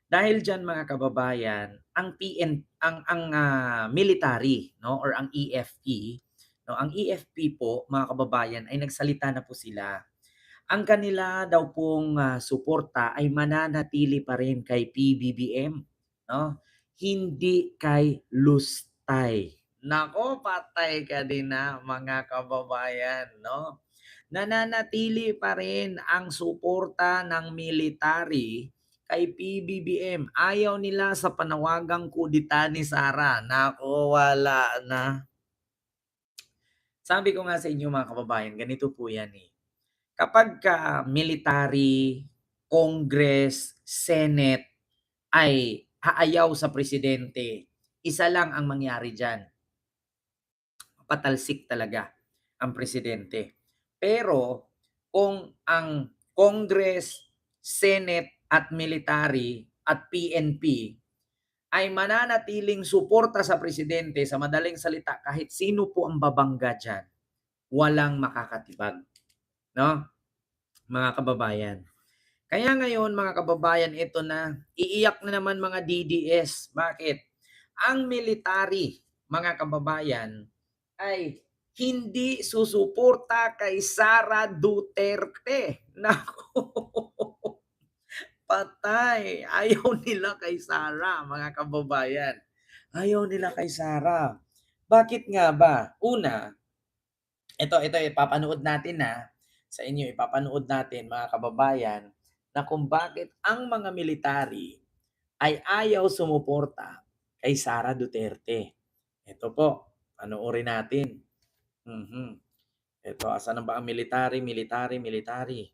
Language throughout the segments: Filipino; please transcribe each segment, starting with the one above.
Dahil diyan mga kababayan, ang military 'no or ang EFP 'no, ang EFP po mga kababayan ay nagsalita na po sila. Ang kanila daw pong, suporta ay mananatili pa rin kay PBBM 'no, hindi kay Lustay. Naku, patay ka din, mga kababayan 'no. Nananatili pa rin ang suporta ng military kay PBBM. Ayaw nila sa panawagang kudita ni Sara. Naku, wala na. Sabi ko nga sa inyo mga kababayan, ganito po yan, eh. Kapagka military, Congress, Senate ay aayaw sa presidente, isa lang ang mangyari diyan, patalsik talaga ang presidente. Pero kung ang Congress, Senate at military at PNP ay mananatiling suporta sa presidente, sa madaling salita kahit sino po ang babangga diyan, walang makakatibag, 'no, mga kababayan. Kaya ngayon mga kababayan, ito na, iiyak na naman mga DDS. Bakit? Ang military, mga kababayan, ay hindi susuporta kay Sara Duterte. Naku, patay. Ayaw nila kay Sara, mga kababayan. Ayaw nila kay Sara. Bakit nga ba? Una, ito ipapanood natin sa inyo ipapanood natin mga kababayan na kung bakit ang mga military ay ayaw sumuporta kay Sara Duterte. Ito po, panoorin natin. Mhm. Ito, asan na ba ang military, military, military?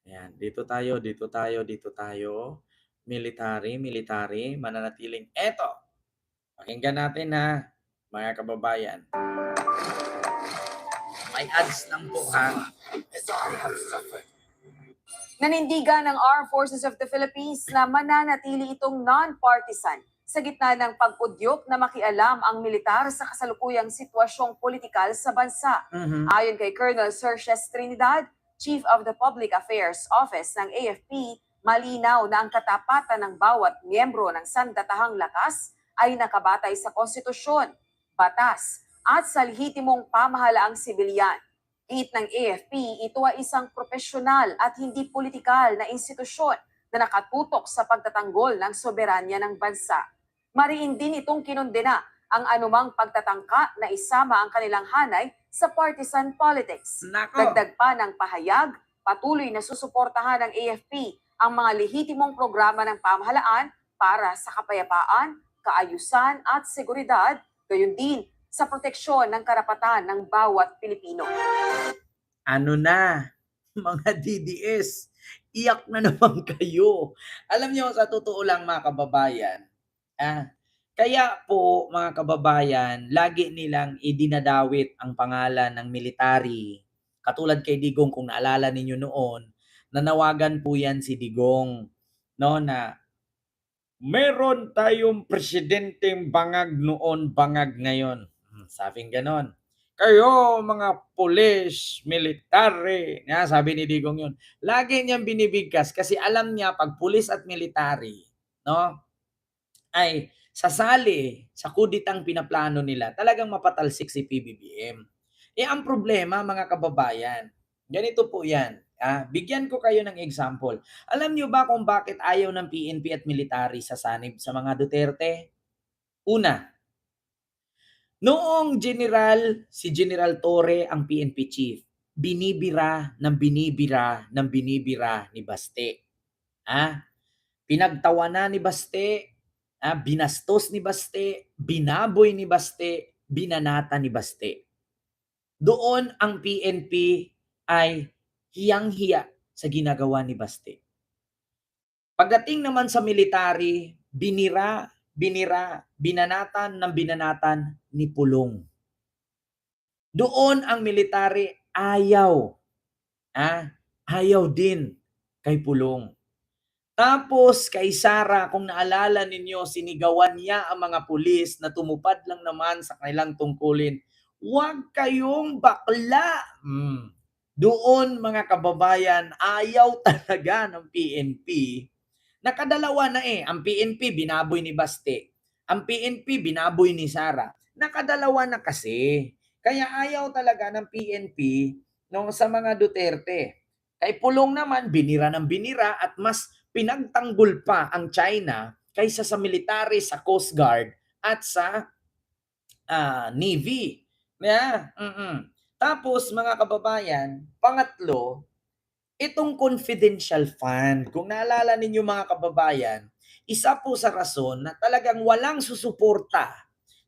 Ayan, dito tayo, dito tayo, dito tayo. Military, military, mananatiling. Eto, pakinggan natin mga kababayan. May ads lang po Nanindigan ng Armed Forces of the Philippines na mananatili itong non-partisan sa gitna ng pag-udyok na makialam ang militar sa kasalukuyang sitwasyong politikal sa bansa. Ayon kay Colonel Sergius Trinidad, Chief of the Public Affairs Office ng AFP, malinaw na ang katapatan ng bawat miyembro ng sandatahang lakas ay nakabatay sa konstitusyon, batas, at sa lehitimong pamahalaang sibilyan. Giit ng AFP, ito ay isang profesional at hindi politikal na institusyon na nakatutok sa pagtatanggol ng soberanya ng bansa. Mariin din itong kinondena ang anumang pagtatangka na isama ang kanilang hanay sa partisan politics. Nako. Dagdag pa ng pahayag, patuloy na susuportahan ng AFP ang mga lehitimong programa ng pamahalaan para sa kapayapaan, kaayusan at seguridad, gayon din sa proteksyon ng karapatan ng bawat Pilipino. Ano na, mga DDS, iyak na naman kayo. Alam niyo sa totoo lang mga kababayan, kaya po mga kababayan, lagi nilang idinadawit ang pangalan ng military. Katulad kay Digong, kung naalala ninyo noon, nanawagan po yan si Digong, no, na meron tayong presidenteng bangag noon, bangag ngayon. Sabing ganon. Kayo mga pulis, military, sabi ni Digong yun. Lagi niyang binibigkas kasi alam niya pag pulis at military, no, ay sasali sa kuditang pinaplano nila, talagang mapatalsik si PBBM. Ang problema mga kababayan, ganito po yan. Bigyan ko kayo ng example. Alam niyo ba kung bakit ayaw ng PNP at military sasanib sa mga Duterte? Una, noong si General Torre ang PNP chief, binibira ng binibira ng binibira ni Baste. Pinagtawanan ni Baste, binastos ni Baste, binaboy ni Baste, binanata ni Baste. Doon ang PNP ay hiyang-hiya sa ginagawa ni Baste. Pagdating naman sa military, binanatan ng binanatan ni Pulong. Doon ang military ayaw din kay Pulong. Tapos kay Sara, kung naalala ninyo, sinigawan niya ang mga pulis na tumupad lang naman sa kanilang tungkulin. Huwag kayong bakla. Doon mga kababayan, ayaw talaga ng PNP Nakadalawa na eh. Ang PNP, binaboy ni Baste. Ang PNP, binaboy ni Sara. Nakadalawa na kasi. Kaya ayaw talaga ng PNP no, sa mga Duterte. Kay Pulong naman, binira ng binira at mas pinagtanggol pa ang China kaysa sa military, sa Coast Guard at sa Navy. Yeah. Tapos mga kababayan, pangatlo, itong confidential fund. Kung naalala ninyo mga kababayan, isa po sa rason na talagang walang susuporta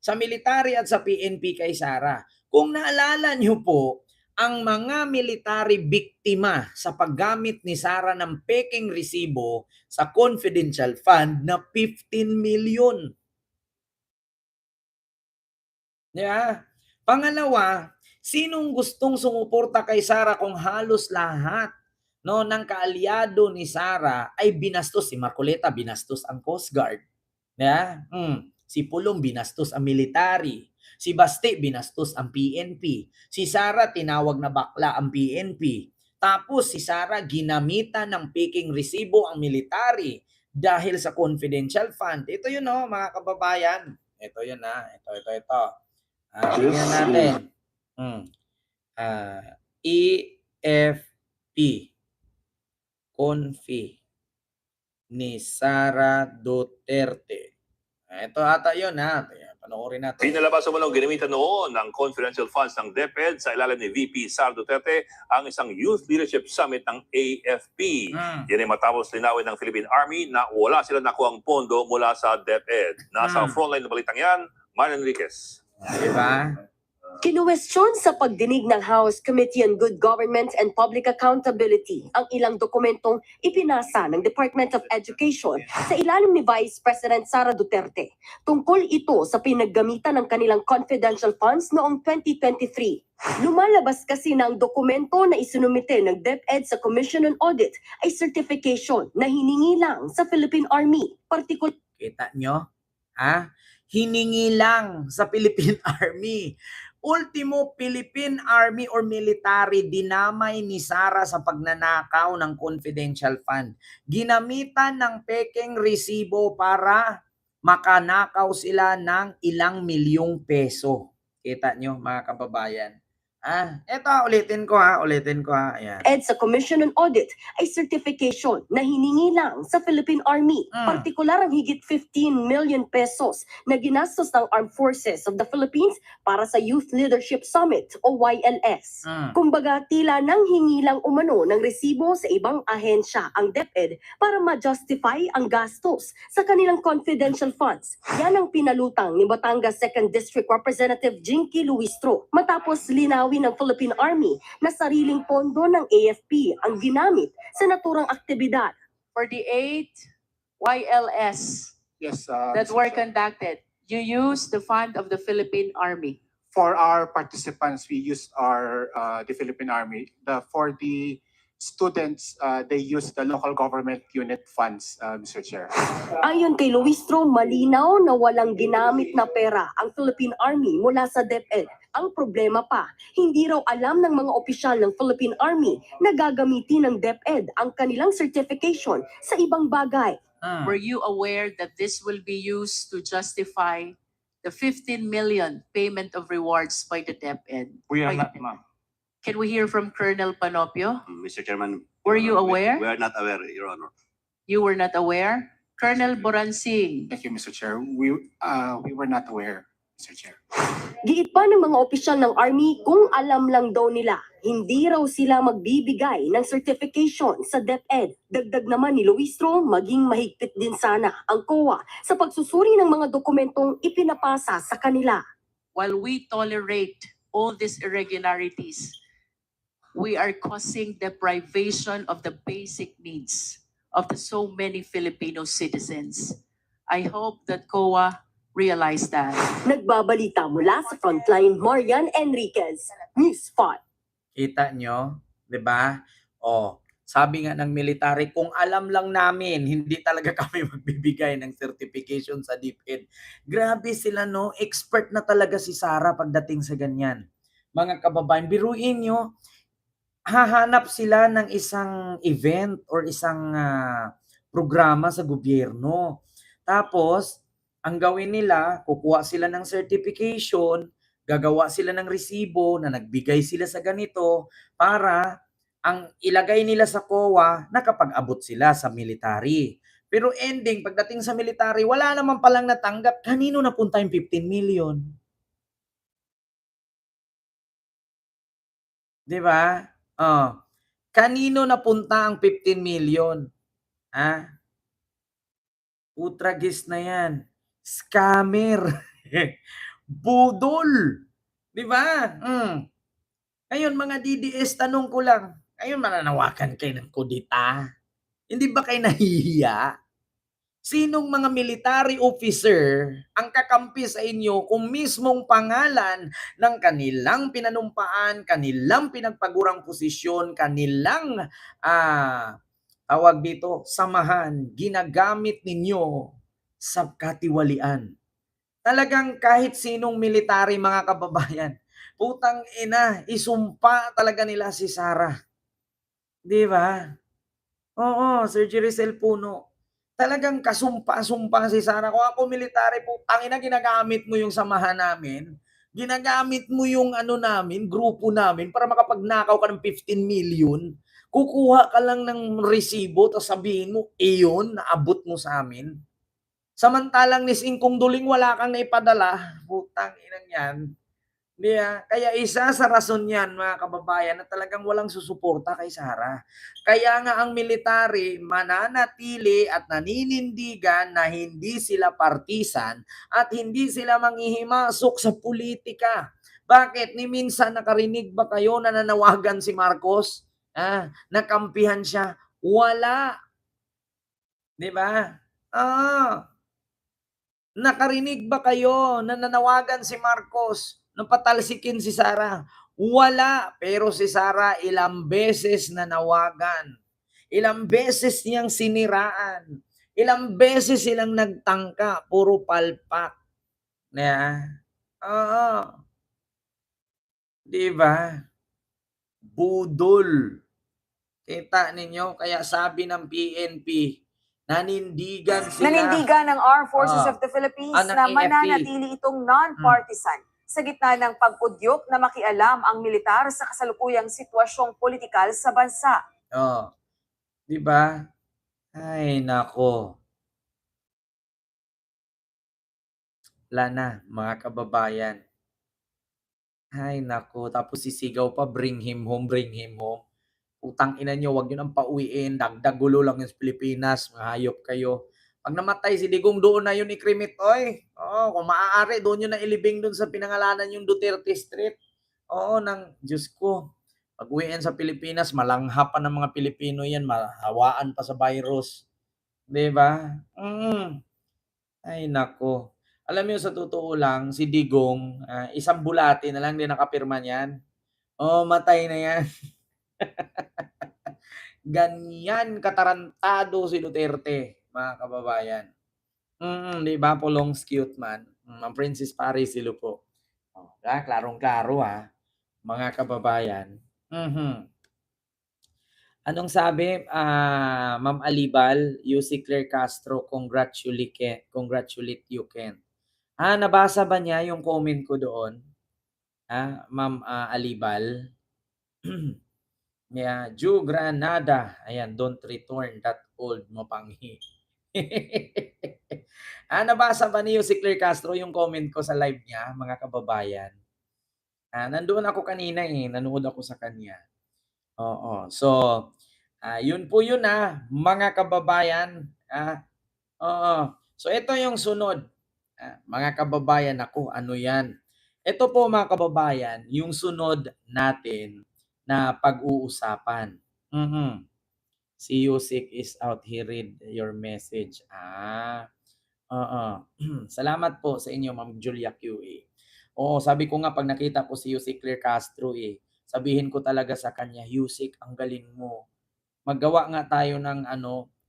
sa military at sa PNP kay Sara. Kung naalala niyo po, ang mga military biktima sa paggamit ni Sara ng peking resibo sa confidential fund na 15 million. Yeah. Pangalawa, sinong gustong sumuporta kay Sara kung halos lahat no ng kaalyado ni Sara ay binastos? Si Marcoleta binastos ang Coast Guard. Yeah? Si Pulong binastos ang military. Si Baste binastos ang PNP. Si Sara tinawag na bakla ang PNP. Tapos si Sara ginamitan ng peking resibo ang military dahil sa confidential fund. Ito yun mga kababayan. Ito yun Ito. Tingnan natin. EFP. Confi. Ni Sara Duterte. Ito ata yun Panoorin natin. Pinalabas mo ginamitan noon ng confidential funds ng DepEd sa ilalim ni VP Sara Duterte ang isang Youth Leadership Summit ng AFP. Yan ay matapos linawin ng Philippine Army na wala sila nakuhang pondo mula sa DepEd. Nasa frontline na balitang yan, Marian Enriquez. Diba? Kinuwestiyon sa pagdinig ng House Committee on Good Government and Public Accountability ang ilang dokumentong ipinasa ng Department of Education sa ilalim ni Vice President Sara Duterte. Tungkol ito sa pinaggamitan ng kanilang confidential funds noong 2023. Lumalabas kasi ng dokumento na isinumite ng DepEd sa Commission on Audit ay certification na hiningi lang sa Philippine Army. Kita nyo? Hiningi lang sa Philippine Army. Ultimo, Philippine Army or military dinamay ni Sara sa pagnanakaw ng confidential fund. Ginamitan ng pekeng resibo para makanakaw sila ng ilang milyong peso. Kita nyo mga kababayan. Eto ulitin ko. Ayan. Sa Commission on Audit ay certification na hiningi lang sa Philippine Army. Partikular ang higit 15 million pesos na ginastos ng Armed Forces of the Philippines para sa Youth Leadership Summit o YLS. Kumbaga tila nang hingi lang umano ng resibo sa ibang ahensya ang DepEd para ma-justify ang gastos sa kanilang confidential funds. Yan ang pinalutang ni Batangas 2nd District Representative Jinky Luistro matapos linawin ng Philippine Army na sariling pondo ng AFP ang ginamit sa naturang aktibidad. For the 8 YLS that were conducted, you used the fund of the Philippine Army. For our participants, we used the Philippine Army. For the students, they use the local government unit funds, Mr. Chair. Ayon kay Luistro, malinaw na walang ginamit na pera ang Philippine Army mula sa DepEd. Ang problema pa, hindi raw alam ng mga opisyal ng Philippine Army na gagamitin ng DepEd ang kanilang certification sa ibang bagay. Were you aware that this will be used to justify the 15 million payment of rewards by the DepEd? We are not, ma'am. Can we hear from Colonel Panopio? Mr. Chairman. Were you aware? We are not aware, Your Honor. You were not aware? Colonel Boransing, Thank you, Mr. Chair. We were not aware, Mr. Chair. Giit pa ng mga opisyal ng Army kung alam lang daw nila, hindi raw sila magbibigay ng certification sa DepEd. Dagdag naman ni Luistro, maging mahigpit din sana ang COA sa pagsusuri ng mga dokumentong ipinapasa sa kanila. while we tolerate all these irregularities, we are causing deprivation of the basic needs of the so many Filipino citizens. I hope that COA realize that. Nagbabalita mula sa Frontline, Marian Enriquez, News 5. Kita nyo? 'Di ba? Sabi nga ng military, kung alam lang namin, hindi talaga kami magbibigay ng certification sa DepEd. Grabe sila, no? Expert na talaga si Sara pagdating sa ganyan. Mga kababayan, biruin nyo, hahanap sila ng isang event or isang programa sa gobyerno. Tapos, ang gawin nila, kukuha sila ng certification, gagawa sila ng resibo na nagbigay sila sa ganito para ang ilagay nila sa COA, nakapag-abot sila sa military. Pero ending, pagdating sa military, wala naman palang natanggap. Kanino napunta yung 15 million? 'Di ba? Oh, kanino napunta ang 15 million? Ah, Utragis na 'yan. Scammer. Budol. 'Di ba? Ngayon mga DDS, tanong ko lang, ngayon mananawagan kayo ng kudita? Hindi ba kayo nahihiya? Sinong mga military officer ang kakampi sa inyo kung mismong pangalan ng kanilang pinanumpaan, kanilang pinagpagurang posisyon, kanilang tawag dito, samahan, ginagamit ninyo sa katiwalian. Talagang kahit sinong military, mga kababayan, putang ina, isumpa talaga nila si Sarah. 'Di ba? Oo, Sir Jericel Puno. Talagang kasumpa-sumpa si Sarah. Kung ako military, putang ina, ginagamit mo yung samahan namin. Ginagamit mo yung ano namin, grupo namin para makapagnakaw ka ng 15 million. Kukuha ka lang ng resibo tapos sabihin mo, iyon, naabot mo sa amin. Samantalang ni Singkong Duling wala kang naipadala, putang inang yan. Kaya isa sa rason yan, mga kababayan, na talagang walang susuporta kay Sarah. Kaya nga ang military mananatili at naninindigan na hindi sila partisan at hindi sila manghihimasok sa politika. Bakit? Ni minsan nakarinig ba kayo na nanawagan si Marcos? Nakampihan siya? Wala. 'Di ba? Nakarinig ba kayo na nanawagan si Marcos na patalsikin si Sarah? Wala. Pero si Sarah ilang beses nanawagan. Ilang beses niyang siniraan. Ilang beses silang nagtangka. Puro palpak. Oo. Diba? Budol. Kita ninyo? Kaya sabi ng PNP, nanindigan Nanindigan ng Armed Forces Ah. of the Philippines Ng na AFP. mananatili itong non-partisan sa gitna ng pagpudyok na makialam ang militar sa kasalukuyang sitwasyong politikal sa bansa. Oh, 'di ba? Ay nako. Wala na, mga kababayan. Ay nako, tapos sisigaw pa, bring him home, bring him home. Putang ina niyo, wag niyo nang pauwiin, dagdag gulo lang yung sa Pilipinas, mga hayop kayo. Pag namatay si Digong, doon na yun i-cremate, oy. Oo, kung maaari, doon yun na ilibing doon sa pinangalanan yung Duterte Street. Oo, Diyos ko. Pag uwiin sa Pilipinas, malangha pa ng mga Pilipino yan, mahawaan pa sa virus. 'Di ba? Ay nako. Alam niyo sa totoo lang, si Digong, isang bulati na lang din nakapirma niyan. Oo, matay na yan. Ganyan katarantado si Duterte, mga kababayan. 'Di ba, Pulong's cute man. Ang Princess Paris sila po. Klarong-klaro mga kababayan. Anong sabi, Ma'am Alibal, si Claire Castro, congratulate you, Ken. Nabasa ba niya yung comment ko doon? Ma'am Alibal? Ju Granada, ayan, don't return that old mapanghi. Nabasa ba niyo si Claire Castro yung comment ko sa live niya, mga kababayan? Nandoon ako kanina nanood ako sa kanya. Oo. So, yun po yun mga kababayan. Oo. So, ito yung sunod. Mga kababayan, ako, ano yan? Ito po mga kababayan, yung sunod natin na pag-uusapan. Si Yusik is out, he read your message. Oo. Salamat po sa inyo, Ma'am Julia QA. Oo, sabi ko nga pag nakita ko si Yusik Claire Castro sabihin ko talaga sa kanya, Yusik, ang galing mo. Maggawa nga tayo ng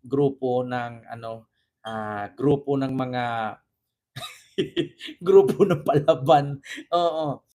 grupo ng grupo ng mga grupo ng palaban. Oo.